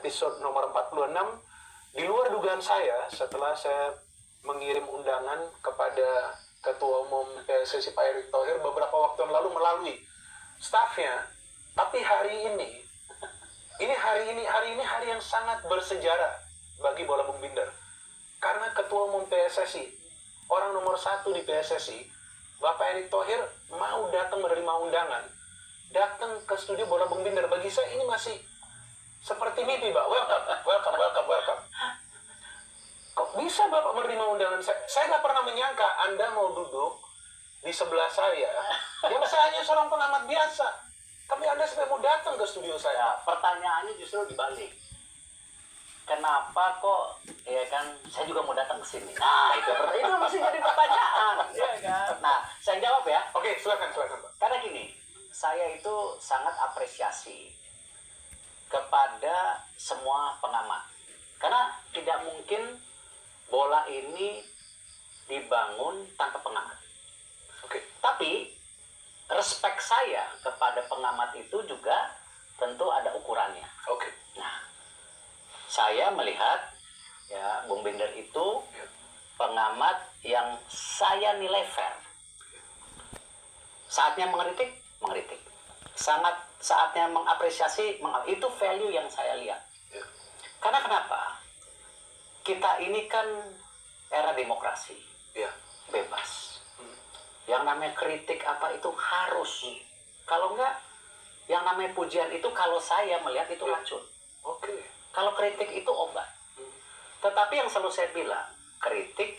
episode nomor 46. Di luar dugaan saya, setelah saya mengirim undangan kepada Ketua Umum PSSI Pak Erick Thohir beberapa waktu yang lalu melalui stafnya, tapi hari ini hari yang sangat bersejarah bagi bola Bung Binder. Karena Ketua Umum PSSI, orang nomor 1 di PSSI, Bapak Erick Thohir mau datang menerima undangan, datang ke studio bola Bung Binder. Bagi saya ini masih seperti mimpi, Pak. Welcome. Kok bisa Bapak menerima undangan saya? Saya nggak pernah menyangka Anda mau duduk di sebelah saya, yang saya hanya seorang pengamat biasa. Tapi Anda sampai mau datang ke studio saya. Ya, pertanyaannya justru dibalik. Kenapa kok, ya kan, saya juga mau datang ke sini. Nah, itu masih jadi pertanyaan, ya kan. Nah, saya jawab ya. Oke, silakan Pak. Karena gini, saya itu sangat apresiasi kepada semua pengamat. Karena tidak mungkin bola ini dibangun tanpa pengamat. Oke. Tapi respek saya kepada pengamat itu juga tentu ada ukurannya. Oke. Nah, saya melihat ya Bung Binder itu pengamat yang saya nilai fair. Saatnya mengkritik. Saatnya mengapresiasi, itu value yang saya lihat. Karena kenapa? Kita ini kan era demokrasi, bebas. Yang namanya kritik apa itu harus. Kalau enggak, yang namanya pujian itu kalau saya melihat itu racun. Oke. Kalau kritik itu obat. Tetapi yang selalu saya bilang, kritik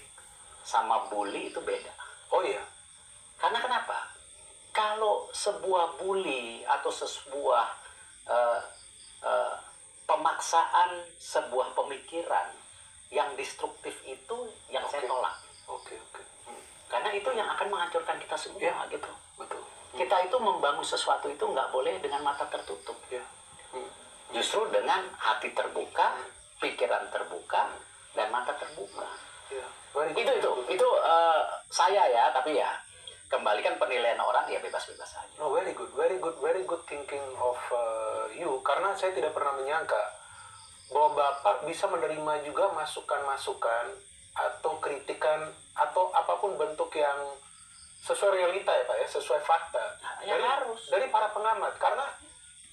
sama bully itu beda. Oh iya. Karena kenapa? Kalau sebuah bully atau sebuah pemaksaan sebuah pemikiran yang destruktif itu yang saya tolak. Oke. Karena itu yang akan menghancurkan kita semua gitu. Betul. Kita itu membangun sesuatu itu nggak boleh dengan mata tertutup. Justru dengan hati terbuka, pikiran terbuka, dan mata terbuka. Itu saya ya, tapi ya kembalikan penilaian orang ya bebas-bebas saja. No, very good thinking of you. Karena saya tidak pernah menyangka bahwa Bapak bisa menerima juga masukan-masukan atau kritikan atau apapun bentuk yang sesuai realita ya Pak ya, sesuai fakta dari para pengamat. Karena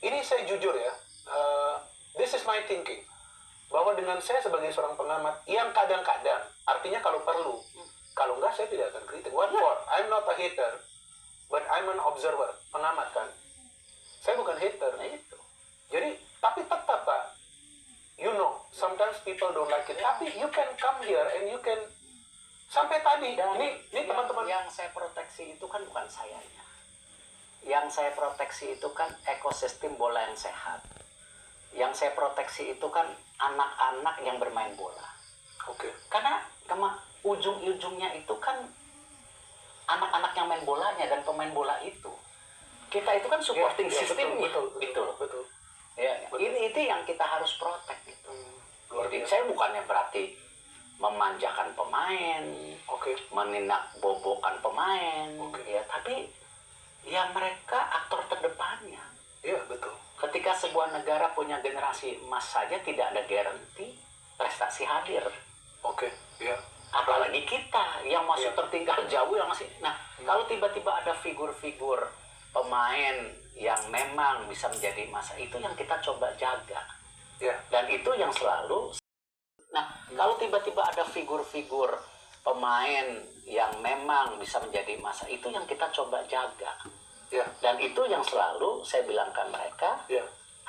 ini saya jujur ya, this is my thinking, bahwa dengan saya sebagai seorang pengamat yang kadang-kadang, artinya kalau perlu, kalau enggak saya tidak akan kritik. What for? I'm not a hater, but I'm an observer, pengamat kan. Saya bukan hater. Jadi, tapi tetap Pak, you know, sometimes people don't like it. Tapi you can come here and you can, sampai tadi, Dan ini teman-teman. Yang saya proteksi itu kan bukan sayanya. Yang saya proteksi itu kan ekosistem bola yang sehat. Yang saya proteksi itu kan anak-anak yang bermain bola. Oke. Karena ujung-ujungnya itu kan anak-anak yang main bolanya dan pemain bola itu. Kita itu kan supporting sistemnya. Betul. Ya, ini itu yang kita harus protect gitu. Jadi saya bukannya berarti memanjakan pemain, menindak bobokan pemain, ya, tapi ya mereka aktor terdepannya. Iya, betul. Ketika sebuah negara punya generasi emas saja tidak ada garansi prestasi hadir. Apalagi kita yang masih tertinggal jauh yang masih. Nah, kalau tiba-tiba ada figur-figur pemain yang memang bisa menjadi masa, itu yang kita coba jaga. Dan itu yang selalu. Nah, kalau tiba-tiba ada figur-figur pemain yang memang bisa menjadi masa, itu yang kita coba jaga. Dan itu yang selalu saya bilang ke mereka,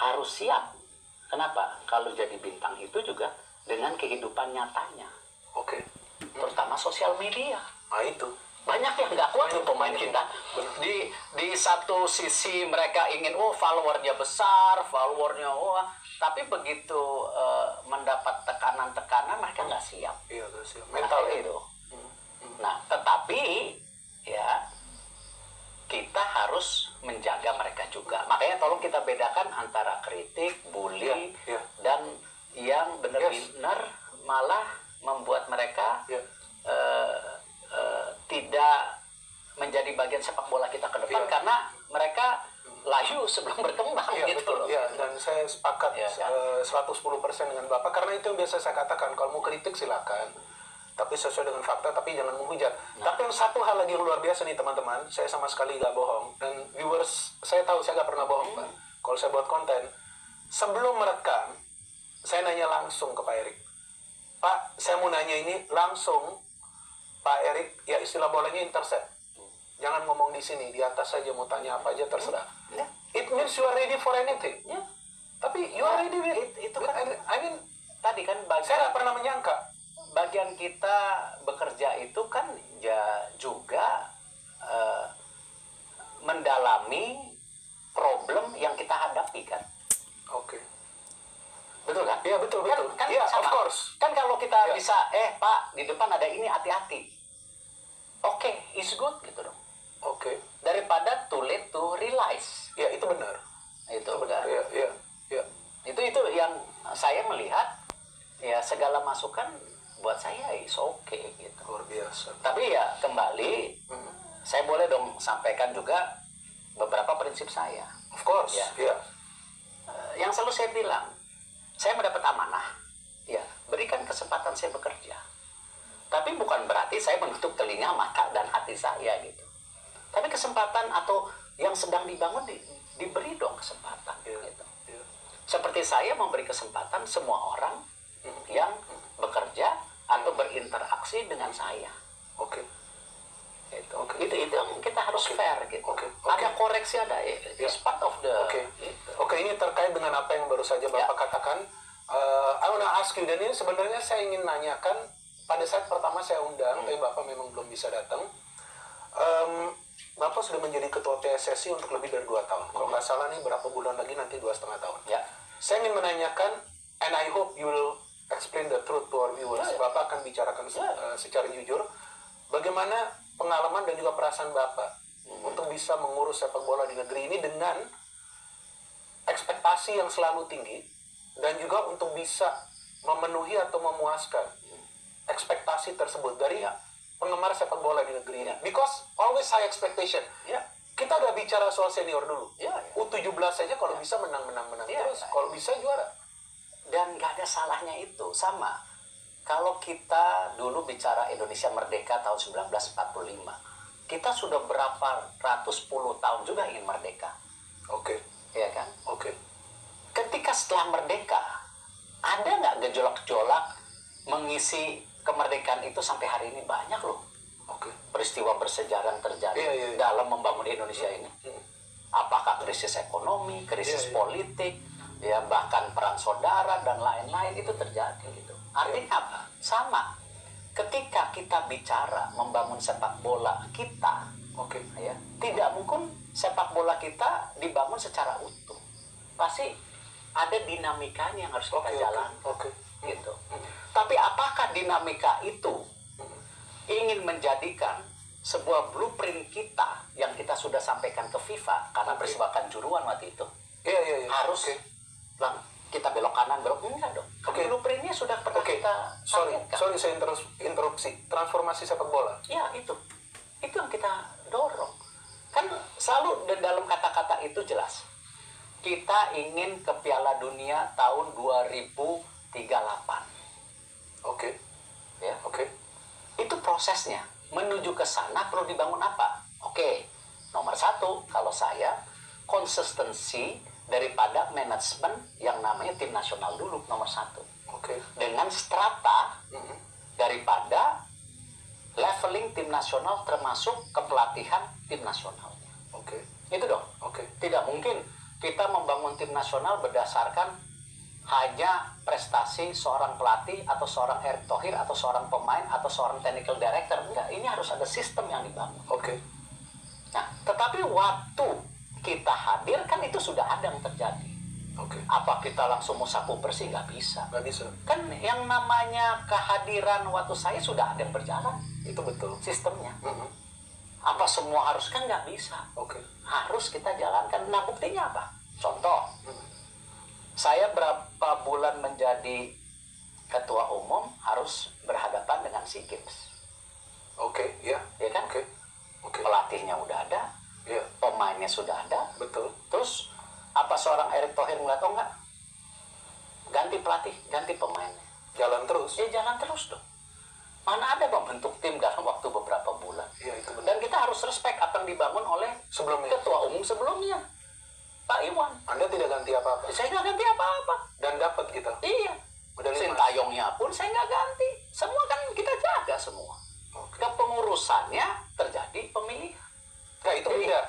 harus siap. Kenapa? Kalau jadi bintang itu juga dengan kehidupan nyatanya. Terutama sosial media. Itu. Banyak yang nggak kuat tuh pemain kita. Di satu sisi mereka ingin, followernya besar, tapi begitu mendapat tekanan-tekanan mereka nggak siap. Mental itu. Nah, tetapi ya kita harus menjaga mereka juga. Makanya tolong kita bedakan antara kritik, bully, dan yang benar-benar malah membuat mereka tidak menjadi bagian sepak bola kita ke depan, karena mereka layu sebelum berkembang gitu loh. Dan saya sepakat Ya, kan? 110% dengan Bapak, karena itu yang biasa saya katakan, kalau mau kritik silakan, tapi sesuai dengan fakta, tapi jangan menghujat. Tapi yang satu hal lagi yang luar biasa nih teman-teman, saya sama sekali nggak bohong, dan viewers, saya tahu saya nggak pernah bohong, Pak. Kalau saya buat konten, sebelum merekam, saya nanya langsung ke Pak Erik. Pak, saya mau nanya ini langsung, Pak Erik, ya istilah bolanya intercept. Jangan ngomong di sini, di atas saja mau tanya apa aja terserah. It means you are ready for anything. Tapi you are ready with itu kan, I mean, tadi kan saya nggak pernah menyangka. Bagian kita bekerja itu kan ya juga mendalami problem yang kita hadapi kan. Oke. Betul kan? Iya betul. Kan Iya, sama. of course. Kan kalau kita bisa, Pak, di depan ada ini, hati-hati. Oke, is good gitu dong. Oke. Daripada too late to realize. Ya itu benar. Itu benar. kan. Iya. Itu yang saya melihat, ya segala masukan buat saya is oke gitu. Luar biasa. Tapi ya kembali, saya boleh dong sampaikan juga beberapa prinsip saya. Of course. Ya. Yang selalu saya bilang, saya mendapat amanah. Ya, berikan kesempatan saya bekerja. Tapi bukan berarti saya menutup telinga, mata, dan hati saya gitu. Tapi kesempatan atau yang sedang dibangun diberi dong kesempatan gitu. Seperti saya memberi kesempatan semua orang yang bekerja atau berinteraksi dengan saya. Oke. Itu yang kita harus fair gitu. Ada koreksi, ada it's part of the. Oke, ini terkait dengan apa yang baru saja Bapak katakan. I wanna ask you, dan ini sebenarnya saya ingin nanyakan pada saat pertama saya undang, tapi Bapak memang belum bisa datang. Bapak sudah menjadi ketua PSSI untuk lebih dari 2 tahun. Kalau nggak salah nih berapa bulan lagi nanti 2,5 tahun. Ya. Saya ingin menanyakan, and I hope you will explain the truth to our viewers. Bapak akan bicarakan secara jujur, bagaimana pengalaman dan juga perasaan Bapak untuk bisa mengurus sepak bola di negeri ini dengan ekspektasi yang selalu tinggi, dan juga untuk bisa memenuhi atau memuaskan ekspektasi tersebut dari penggemar sepak bola di negeri ini. Because always high expectation. Kita udah bicara soal senior dulu. U17 saja kalau bisa menang terus. Kalau bisa juara. Dan nggak ada salahnya itu. Sama. Kalau kita dulu bicara Indonesia Merdeka tahun 1945, kita sudah berapa ratus puluh tahun juga ingin merdeka. Oke. Iya kan? Oke. Ketika setelah merdeka, ada nggak gejolak-gejolak mengisi kemerdekaan itu sampai hari ini? Banyak loh. Peristiwa bersejarah yang terjadi dalam membangun Indonesia ini. Apakah krisis ekonomi, krisis politik, ya bahkan perang saudara dan lain-lain itu terjadi gitu. Artinya apa? Sama. Ketika kita bicara membangun sepak bola kita, ya, tidak mungkin sepak bola kita dibangun secara utuh. Pasti ada dinamikanya yang harus kita jalankan. Gitu. Tapi apakah dinamika itu ingin menjadikan sebuah blueprint kita yang kita sudah sampaikan ke FIFA karena peristiwa Kanjuruhan waktu itu? Harus kita belok kanan, belok enggak dong. Blueprintnya sudah pernah kita sampaikan. Sorry saya interupsi. Transformasi sepak bola. Ya itu yang kita dorong. Kan selalu dalam kata-kata itu jelas. Kita ingin ke Piala Dunia tahun 2038. Itu prosesnya. Menuju ke sana perlu dibangun apa? Nomor 1, kalau saya, konsistensi daripada manajemen yang namanya tim nasional dulu, nomor 1. Dengan strata daripada leveling tim nasional termasuk kepelatihan tim nasionalnya. Itu dong. Tidak mungkin kita membangun tim nasional berdasarkan hanya prestasi seorang pelatih atau seorang Erick Thohir atau seorang pemain atau seorang technical director. Enggak, ini harus ada sistem yang dibangun. Nah, tetapi waktu kita hadir kan itu sudah ada yang terjadi. Apa kita langsung mau sapu bersih? Nggak bisa. Kan yang namanya kehadiran waktu saya sudah ada yang berjalan. Itu betul. Sistemnya. Apa semua harus? Kan nggak bisa. Harus kita jalankan. Nah, buktinya apa? Contoh. Saya berapa bulan menjadi ketua umum harus berhadapan dengan SEA Games. Ya kan? Pelatihnya udah ada, pemainnya sudah ada. Betul. Terus Apa seorang Erick Thohir ngeliat, oh enggak, ganti pelatih, ganti pemainnya. Jalan terus. Ya jalan terus dong. Mana ada membentuk tim dalam waktu beberapa bulan. Iya, itu benar. Dan kita harus respect apa yang dibangun oleh Sebelumnya. ketua umum sebelumnya, Pak Iwan. Anda tidak ganti apa-apa. Saya nggak ganti apa-apa. Dan dapat kita. Iya. Medali emas. Sintayongnya pun saya nggak ganti. Semua kan kita jaga semua. Oke. Kepengurusannya terjadi pemilihan. Nah, itu Jadi, beda.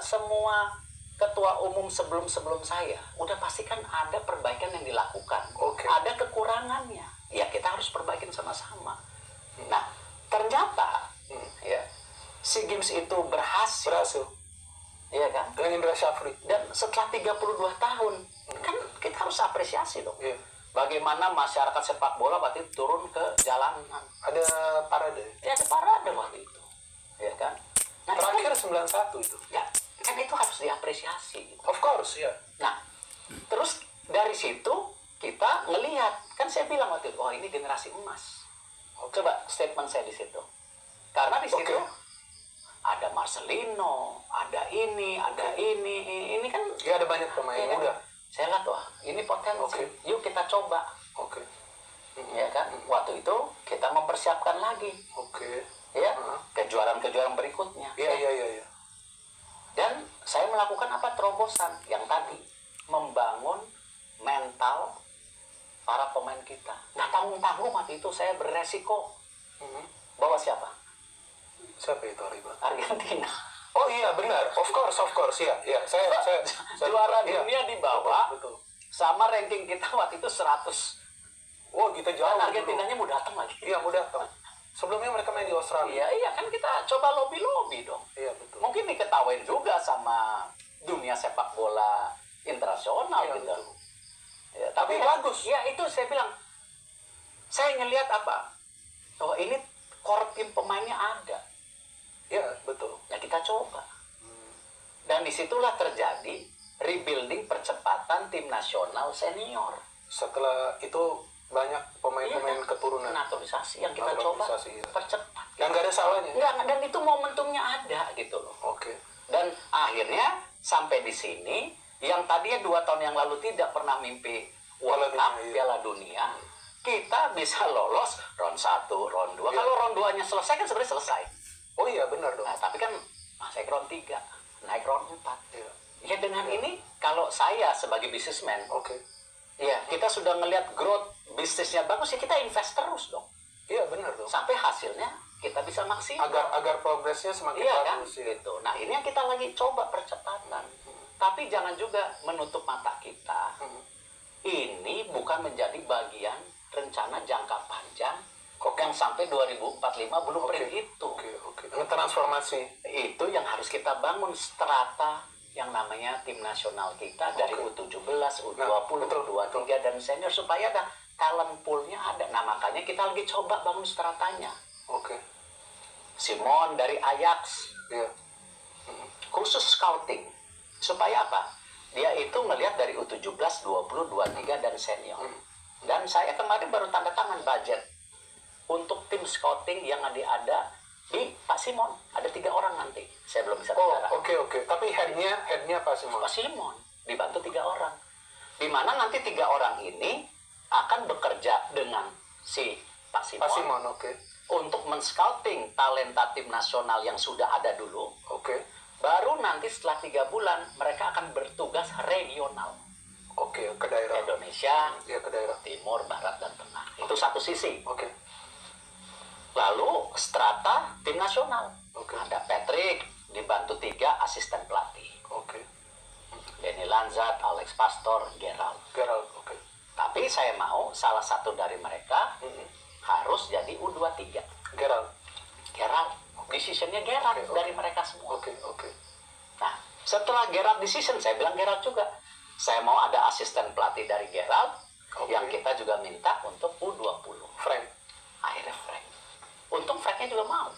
semua ketua umum sebelum saya udah pasti kan ada perbaikan yang dilakukan. Oke. Ada kekurangannya. Ya kita harus perbaikin sama-sama. Nah, ternyata ya SEA Games itu berhasil. Iya kan? Dengan Indra Syafri. Dan setelah 32 tahun kan kita harus apresiasi dong. Iya. Bagaimana masyarakat sepak bola waktu itu turun ke jalanan. Ada parade. Ya ada parade waktu itu. Ya kan? Nah, Terakhir itu, 91 itu. ya kan itu harus diapresiasi. Of course, ya. Nah, terus dari situ kita ngelihat, kan saya bilang waktu itu, oh ini generasi emas. Coba statement saya di situ. Karena di situ ada Marcelino, ada ini, ini kan. Ya, ada banyak pemain ya, muda. Saya lihat, wah ini potensi. Yuk kita coba. Oke. Ya kan? Waktu itu kita mempersiapkan lagi. Oke. Ya, kejuaraan-kejuaraan berikutnya. Iya. Dan saya melakukan apa? Terobosan yang tadi membangun mental para pemain kita. Nah, tanggung-tanggung waktu itu saya beresiko bawa siapa? Siapa itu Ariba? Argentina. Oh iya, benar. Of course. Ya. Saya Juara iya. dunia dibawa. Betul. Sama ranking kita waktu itu 100. Oh, kita jauh. Dan Argentinanya mau datang lagi. Iya, mau datang. Sebelumnya mereka main di Australia. Iya kan kita coba lobby dong. Iya, betul. Mungkin diketawain juga sama dunia sepak bola internasional Iya, gitu. betul. Ya, Tapi bagus. Ya itu saya bilang. Saya ngelihat apa? Oh ini core tim pemainnya ada. Iya, betul. Ya kita coba. Dan disitulah terjadi rebuilding percepatan tim nasional senior. Setelah itu banyak pemain-pemain keturunan. Naturalisasi yang kita coba Ya. percepat. Dan nggak ada salahnya. Nggak, dan itu momentumnya ada gitu loh. Oke. Dan akhirnya sampai di sini yang tadinya 2 tahun yang lalu tidak pernah mimpi World Cup, Piala Dunia, kita bisa lolos round 1, round 2. Kalau round 2-nya selesai kan sebenarnya selesai. Oh iya, benar dong. Nah, tapi kan masih round 3, naik round 4. Iya. Ya dengan ini kalau saya sebagai businessman, Oke. ya kita sudah ngelihat growth bisnisnya bagus, ya kita invest terus dong. Iya, benar dong. Sampai hasilnya kita bisa maksimal. Agar progresnya semakin bagus. Kan? Gitu. Nah, ini yang kita lagi coba percepatan. Tapi jangan juga menutup mata kita. Ini bukan menjadi bagian rencana jangka panjang yang sampai 2045 belum itu. Oke. Transformasi. Itu yang harus kita bangun strata yang namanya tim nasional kita dari U17, U20, U23 dan senior supaya ada talent pool-nya ada. Nah, makanya kita lagi coba bangun stratanya. Oke. Simon dari Ajax. Iya. Khusus scouting. Supaya apa? Dia itu melihat dari U17, 20, 23 dan senior. Dan saya kemarin baru tanda tangan budget untuk tim scouting yang ada di Pak Simon. Ada 3 orang nanti. Saya belum bisa bicara. Oke. Tapi headnya Pak Simon. Pak Simon dibantu 3 orang. Di mana nanti 3 orang ini akan bekerja dengan si Pak Simon. Pak Simon, oke. Untuk men-scouting talenta tim nasional yang sudah ada dulu. Oke. Baru nanti setelah 3 bulan mereka akan bertugas regional. Oke, ke daerah. Indonesia, Ya, ke daerah. Timur, Barat, dan Tengah. Itu satu sisi. Oke. Lalu strata tim nasional. Oke. Ada Patrick, dibantu 3 asisten pelatih. Oke. Denny Lanzat, Alex Pastor, Gerald. Oke. Tapi saya mau salah satu dari mereka harus jadi U23. Gerald. Decisionnya Gerald dari mereka semua. Oke. Nah, setelah Gerald decision, saya bilang Gerald juga. Saya mau ada asisten pelatih dari Gerald yang kita juga minta untuk U20. Frank. Akhirnya Frank. Untung Franknya juga mau.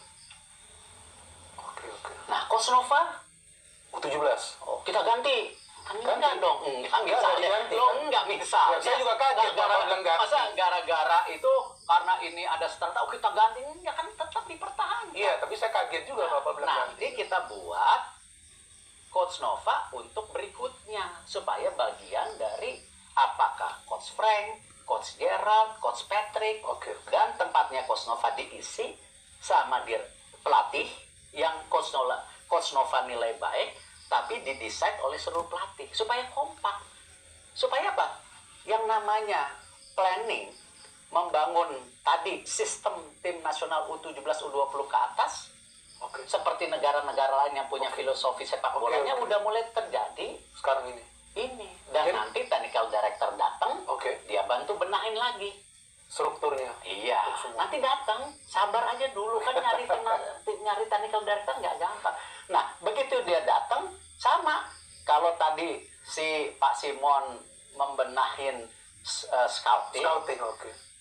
Oke. Nah, Coach Nova, U17. oh, kita ganti. Kan enggak dong. Enggak diganti. Enggak bisa. Ya, saya juga kaget Bapak bilang ganti. Masa gara-gara itu karena ini ada strata, kita ganti. Enggak, kan tetap dipertahankan. Iya, tapi saya kaget juga Bapak bilang ganti. Nanti kita buat Coach Nova untuk berikutnya supaya bagian dari apakah Coach Frank, Coach Gerald, Coach Patrick, dan tempatnya Coach Nova diisi sama dia pelatih yang Coach Nova nilai baik, tapi didesain oleh seluruh pelatih supaya kompak. Supaya apa? Yang namanya planning, membangun tadi sistem tim nasional U17, U20 ke atas, seperti negara-negara lain yang punya filosofi sepak bolanya udah mulai terjadi sekarang ini. Dan nanti technical director datang, dia bantu benahin lagi strukturnya. Iya, nanti datang, sabar aja dulu kan nyari technical director nggak gampang. Nah, begitu dia datang, sama kalau tadi si Pak Simon membenahin scouting,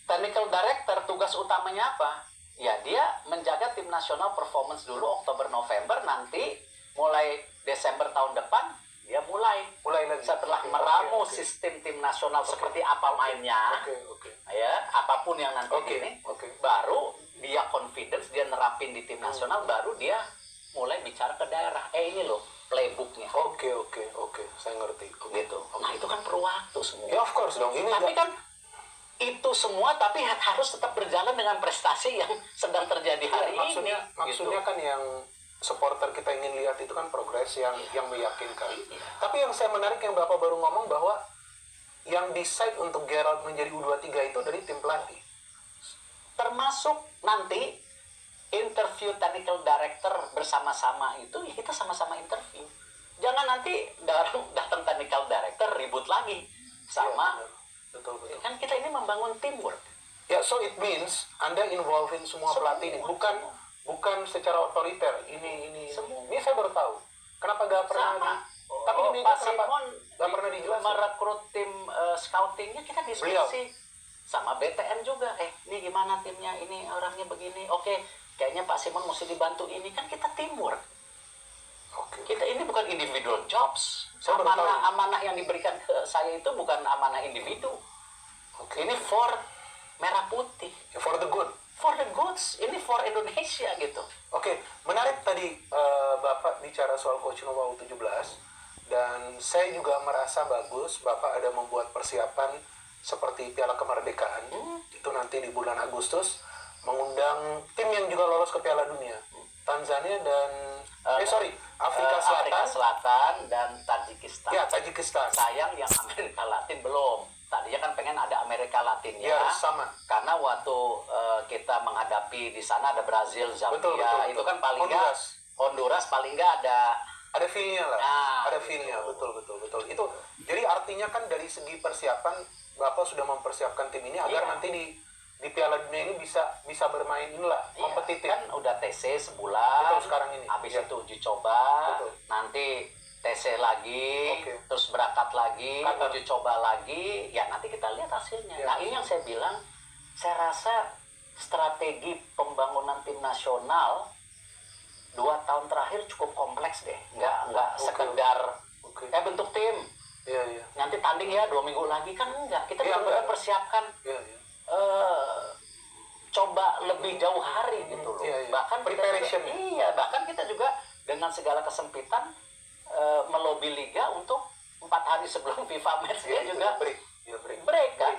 technical director tugas utamanya apa? Ya dia menjaga tim nasional performance dulu Oktober-November, nanti mulai Desember tahun depan dia mulai lagi setelah meramu sistem tim nasional seperti apa mainnya, ya apapun yang nanti ini, baru dia confidence, dia nerapin di tim nasional, baru dia mulai bicara ke daerah. Ini loh playbooknya. Saya ngerti. Gitu. Nah itu kan perlu waktu semua. Ya of course dong. Tapi kan itu semua tapi harus tetap berjalan dengan prestasi yang sedang terjadi hari ini. Maksudnya kan yang supporter kita ingin lihat itu kan progres yang meyakinkan. Tapi yang saya menarik yang Bapak baru ngomong bahwa yang decide untuk Gerald menjadi U23 itu dari tim pelatih. Termasuk nanti interview technical director bersama-sama itu ya kita sama-sama interview. Jangan nanti datang technical director ribut lagi sama. Betul. Kan kita ini membangun teamwork. Ya, so it means Anda involvein semua pelatih ini, bukan secara otoriter. Ini saya baru tahu. Kenapa gak pernah? Tapi di media kenapa gak pernah dijelaskan? Merekrut tim scoutingnya kita diskusi sama BTN juga. Ini gimana timnya? Ini orangnya begini. Kayaknya Pak Simon mesti dibantu ini. Kan kita teamwork. Kita ini bukan individual jobs. Amanah yang diberikan ke saya itu bukan amanah individu. Ini for merah putih. For the good. For the goods. Ini for Indonesia gitu. Menarik tadi Bapak bicara soal Coach Nova U17 dan saya juga merasa bagus Bapak ada membuat persiapan seperti Piala Kemerdekaan. Itu nanti di bulan Agustus mengundang tim yang juga lolos ke Piala Dunia. Tanzania dan Afrika Selatan dan Tajikistan. Ya, Tajikistan. Sayang yang Amerika Latin belum. Tadinya kan pengen ada Amerika Latinnya. Ya, sama. Karena waktu kita menghadapi di sana ada Brazil, Zambia, betul. Itu kan paling nggak Honduras paling nggak ada feel-nya lah. Ada feel-nya, betul. Itu jadi artinya kan dari segi persiapan Bapak sudah mempersiapkan tim ini agar nanti di Piala Dunia ini bisa bermain kompetitif. Kan udah TC sebulan. Betul, sekarang ini. Habis itu uji coba. Betul. Nanti TC lagi, terus berangkat lagi, uji coba lagi. Ya nanti kita lihat hasilnya. Nah ini yang saya bilang, saya rasa strategi pembangunan tim nasional 2 tahun terakhir cukup kompleks deh. Nggak sekedar bentuk tim. Nanti tanding ya 2 minggu lagi kan enggak. Kita benar-benar persiapkan. Coba lebih jauh hari gitu loh. Bahkan preparation. Bahkan kita juga dengan segala kesempitan melobi liga untuk 4 hari sebelum FIFA match dia juga break kan.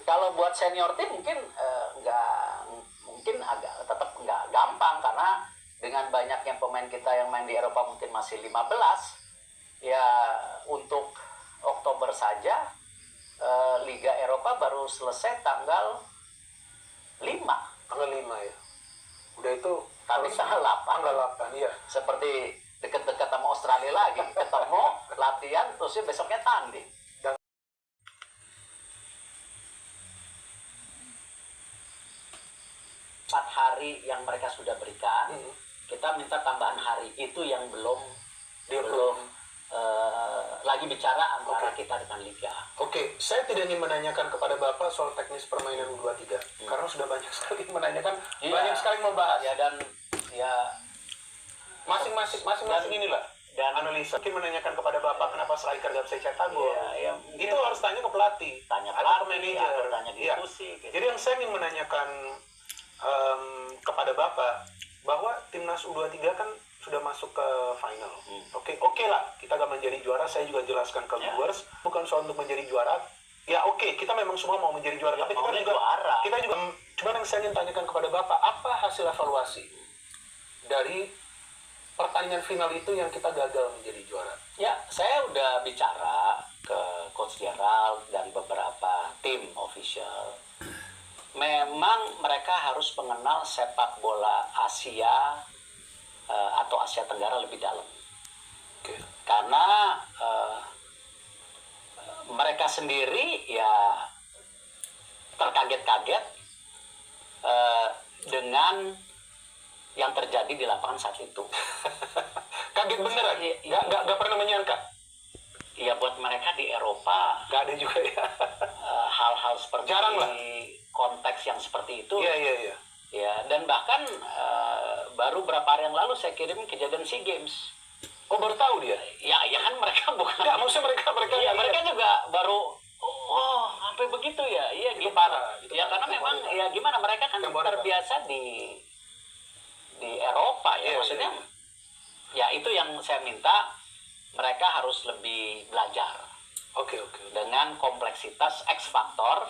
Kalau buat senior tim mungkin agak tetap nggak gampang karena dengan banyaknya pemain kita yang main di Eropa mungkin masih 15 ya. Untuk Oktober saja Liga Eropa baru selesai tanggal 5 ya. Udah itu tapi tanggal 8 ya. Seperti dekat-dekat sama Australia lagi ketemu latihan terusnya besoknya tanding. 4 hari yang mereka sudah berikan, kita minta tambahan hari. Itu yang belum lagi bicara antara kita dengan Liga. Saya tidak ingin menanyakan kepada Bapak soal teknis permainan U23 karena sudah banyak sekali menanyakan, banyak sekali membahas. Dan masing-masing inilah dan analisa. Mungkin menanyakan kepada Bapak kenapa striker gak bisa cetak gol. Itu harus tanya ke pelatih, tanya manajer, tanya diskusi. Gitu. Jadi yang saya ingin menanyakan kepada Bapak bahwa timnas U23 kan sudah masuk ke final. Oke lah, kita gak menjadi juara. Saya juga jelaskan ke viewers, bukan soal untuk menjadi juara. Ya kita memang semua mau menjadi juara, tapi kita juga cuman yang saya ingin tanyakan kepada Bapak, apa hasil evaluasi dari pertandingan final itu yang kita gagal menjadi juara? Ya, saya udah bicara ke Coach Gerald dan beberapa tim official. Memang mereka harus mengenal sepak bola Asia atau Asia Tenggara lebih dalam. Karena mereka sendiri ya terkaget-kaget dengan yang terjadi di lapangan saat itu. Kaget beneran? Nggak pernah menyangka? Ya buat mereka di Eropa nggak ada juga ya. Hal-hal seperti jarang lah. Konteks yang seperti itu. Iya. Ya, dan bahkan baru berapa hari yang lalu saya kirim kejadian SEA Games. Oh, baru tahu dia? Ya kan mereka bukan. Nggak, maksudnya mereka ya, mereka juga baru sampai begitu ya. Iya gitu. Parah. Ya karena memang ya gimana, mereka kan terbiasa di Eropa ya. Maksudnya ya itu yang saya minta, mereka harus lebih belajar. Oke. Dengan kompleksitas X faktor.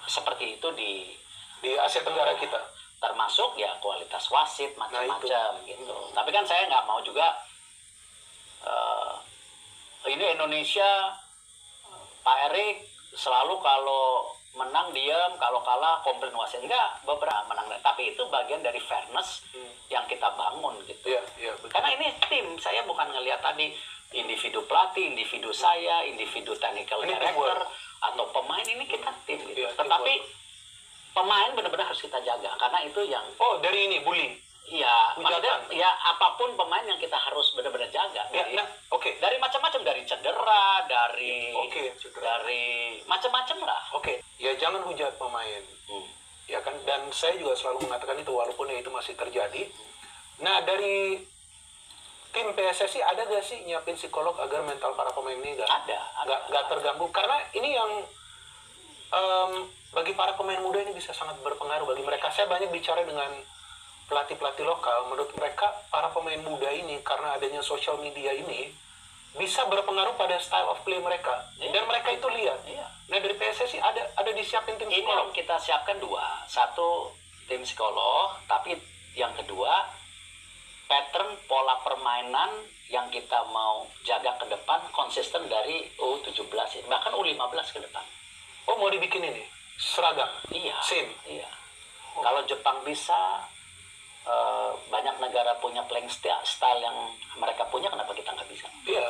Seperti itu di Asia Tenggara kita, termasuk ya kualitas wasit macam-macam gitu. Tapi kan saya nggak mau juga ini Indonesia, Pak Erik selalu kalau menang diam, kalau kalah komplain wasit. Enggak, beberapa menang, tapi itu bagian dari fairness yang kita bangun gitu. Iya, karena ini tim, saya bukan ngelihat tadi individu pelatih, individu saya, individu technical director atau pemain, ini kita tim gitu. Tetapi pemain benar-benar harus kita jaga, karena itu yang dari ini bullying. Iya, maksudnya ya apapun pemain yang kita harus benar-benar jaga. Dari macam-macam, dari cedera, dari macam-macam lah. Ya jangan hujat pemain. Ya kan, dan saya juga selalu mengatakan itu walaupun itu masih terjadi. Nah, dari tim PSSI ada gak sih nyiapin psikolog agar mental para pemain ini nggak terganggu? Karena ini yang bagi para pemain muda ini bisa sangat berpengaruh bagi mereka. Saya banyak bicara dengan pelatih-pelatih lokal, menurut mereka para pemain muda ini karena adanya sosial media ini bisa berpengaruh pada style of play mereka. Dan mereka itu lihat. Nah, dari PSSI ada disiapin tim psikolog. Ini yang kita siapkan dua. Satu, tim psikolog, tapi yang kedua, pattern pola permainan yang kita mau jaga ke depan konsisten dari U17, bahkan U15 ke depan. Oh, mau dibikin ini? Seragam? Iya. Same? Iya. Kalau Jepang bisa, banyak negara punya playing style yang mereka punya, kenapa kita nggak bisa? Iya.